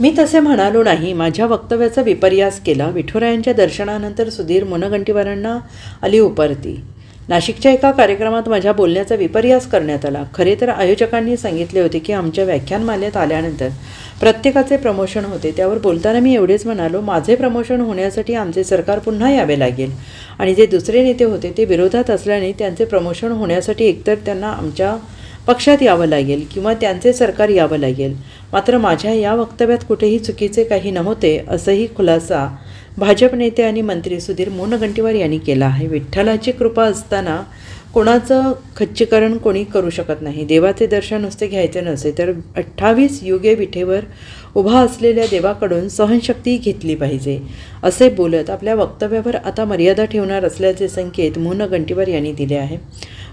मी तसे म्हणालो नाही. माझ्या वक्तव्याचा विपर्यास केला. विठुरायांच्या दर्शनानंतर सुधीर मुनगंटीवारांना आली उपरती. नाशिकच्या एका कार्यक्रमात माझ्या बोलण्याचा विपर्यास करण्यात आला. खरे तर आयोजकांनी सांगितले होते की आमच्या व्याख्यानमालेत आल्यानंतर प्रत्येकाचे प्रमोशन होते. त्यावर बोलताना मी एवढेच म्हणालो, माझे प्रमोशन होण्यासाठी आमचे सरकार पुन्हा यावे लागेल आणि जे दुसरे नेते होते ते विरोधात असल्याने त्यांचे प्रमोशन होण्यासाठी एकतर त्यांना आमच्या पक्षात यावं लागेल किंवा त्यांचे सरकार यावं लागेल. मात्र माझ्या या वक्तव्यात कुठेही चुकीचे काही नव्हते असंही खुलासा भाजप नेते आणि मंत्री सुधीर मुनगंटीवार यांनी केला आहे. विठ्ठलाची कृपा असताना कोणाचं खच्चीकरण कोणी करू शकत नाही. देवाचे दर्शन नुसते घ्यायचे नसते तर 28 युगे विठेवर उभा असलेल्या देवाकडून सहनशक्ती घेतली पाहिजे असे बोलत आपल्या वक्तव्यावर आता मर्यादा ठेवणार असल्याचे संकेत मुनगंटीवार यांनी दिले आहे.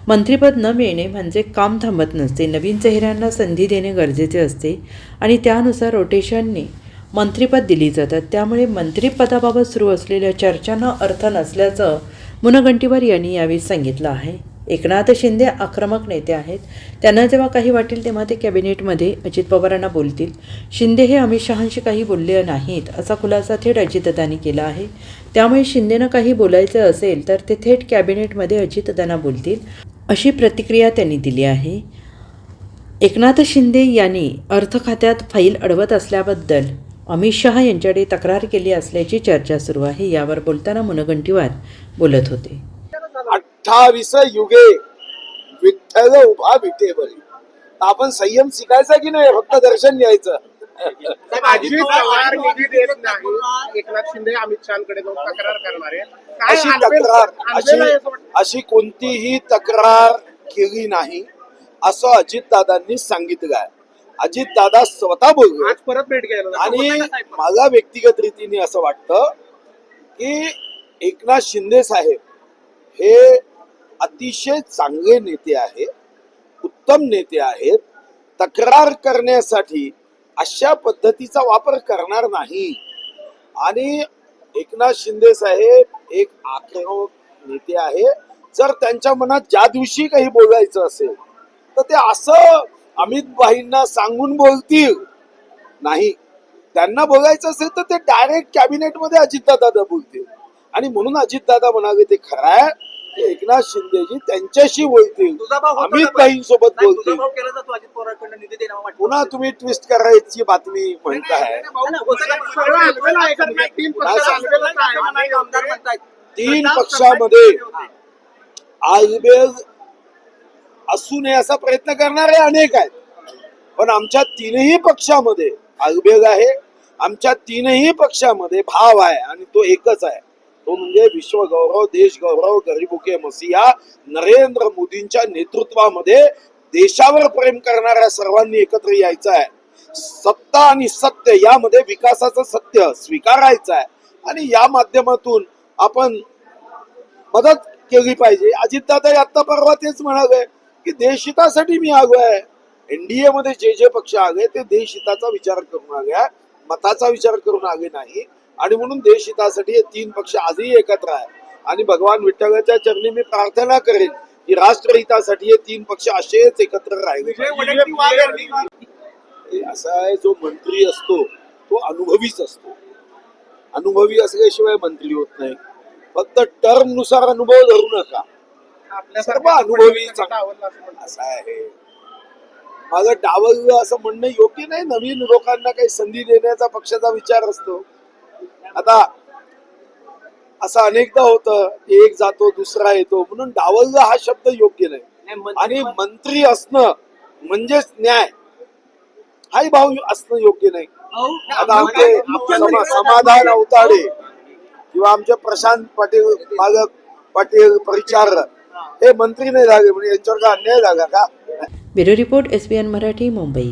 मंत्रिपद न मिळणे म्हणजे काम थांबत नसते. नवीन चेहऱ्यांना संधी देणे गरजेचे असते आणि त्यानुसार रोटेशनने मंत्रिपद दिली जातात. त्यामुळे मंत्रिपदाबाबत सुरू असलेल्या चर्चांना अर्थ नसल्याचं मुनगंटीवार यांनी यावेळी सांगितलं आहे. एकनाथ शिंदे आक्रमक नेते आहेत. त्यांना जेव्हा काही वाटेल तेव्हा ते कॅबिनेटमध्ये अजित पवारांना बोलतील. शिंदे हे अमित शहांशी काही बोलले नाहीत असा खुलासा थेट अजितदादांनी केला आहे. त्यामुळे शिंदेनं काही बोलायचं असेल तर ते थेट कॅबिनेटमध्ये अजितदादांना बोलतील अशी प्रतिक्रिया त्यांनी दिली आहे. एकनाथ शिंदे यांनी अर्थ खात्यात फाईल अडवत असल्याबद्दल अमित शहा यांच्याकडे तक्रार केली असल्याची चर्चा सुरू आहे. यावर बोलताना मुनगंटीवार बोलत होते. 28 युगे विठ्ठल उभा विठेवर. आपण संयम शिकायचा की नाही, फक्त दर्शन घ्यायचं. अजित पवार निधी देत नाही, एकनाथ शिंदे अमित शहाकडे जाऊन तक्रार करणार आहे. अशी कोणतीही तक्रार केली नाही असं अजितदादांनी सांगितलं आहे. अजितदादा स्वतः बोलले. आज परत भेट घ्यायला आणि मला व्यक्तिगत रीतीने असं वाटतं की एकनाथ शिंदे साहेब हे अतिशय चांगले नेते आहेत, उत्तम नेते आहेत. तक्रार करण्यासाठी अशा पद्धतीचा वापर करणार नाही. आणि एकनाथ शिंदे साहेब एक आक्रमक नेते आहे. जर त्यांच्या मनात ज्या दिवशी काही बोलायचं असेल तर ते असं अमित भाईंना सांगून बोलतील नाही. त्यांना बोलायचं असेल तर ते डायरेक्ट कॅबिनेटमध्ये अजितदादा बोलतील. आणि म्हणून अजितदादा म्हणाले ते खरं आहे की एकनाथ शिंदेजी त्यांच्याशी बोलतील, अमित भाईंसोबत बोलतील. पुन्हा तुम्ही ट्विस्ट करायची बातमी म्हणताय. 3 पक्षामध्ये आलबेल असू नये असा प्रयत्न करणारे अनेक आहेत. पण आमच्या 3ही पक्षामध्ये आलबेल आहे. आमच्या 3ही पक्षामध्ये भाव आहे आणि तो एकच आहे. तो म्हणजे विश्वगौरव, देश गौरव, गरीबों के मसीहा नरेंद्र मोदींच्या नेतृत्वामध्ये देशावर प्रेम करणाऱ्या सर्वांनी एकत्र यायचं आहे. सत्ता आणि सत्य यामध्ये विकासाचं सत्य स्वीकारायचं आहे आणि या माध्यमातून आपण मदत केली पाहिजे. अजितदादा आता परवा तेच म्हणाले की देशहितासाठी मी आलो आहे. एनडीए मध्ये जे पक्ष आले ते देशहिताचा विचार करून आले, मताचा विचार करून आले नाही. आणि म्हणून देशहितासाठी हे 3 पक्ष आजही एकत्र आहे. आणि भगवान विठ्ठलाच्या चरणी मी प्रार्थना करेन की राष्ट्रहितासाठी हे 3 पक्ष असेच एकत्र राहिले. असा आहे, जो मंत्री असतो तो अनुभवीच असतो. अनुभवी असल्याशिवाय मंत्री होत नाही. फक्त टर्म नुसार अनुभव धरू नका. सर्व अनुभवी असं आहे. माझं डावललं असं म्हणणं योग्य नाही. नवीन लोकांना काही संधी देण्याचा पक्षाचा विचार असतो. आता असं अनेकदा होतं की एक जातो दुसरा येतो, म्हणून डावललं हा शब्द योग्य नाही. आणि मंत्री असणं म्हणजेच न्याय हाही भाव असणं योग्य नाही. आता आमचे समाधान अवताडे किंवा आमचे प्रशांत पाटील, मालक पाटील, परिचारक हे मंत्री नाही झाले म्हणजे यांच्यावर का अन्याय झाला का? Bureau report SBN Marathi, Mumbai.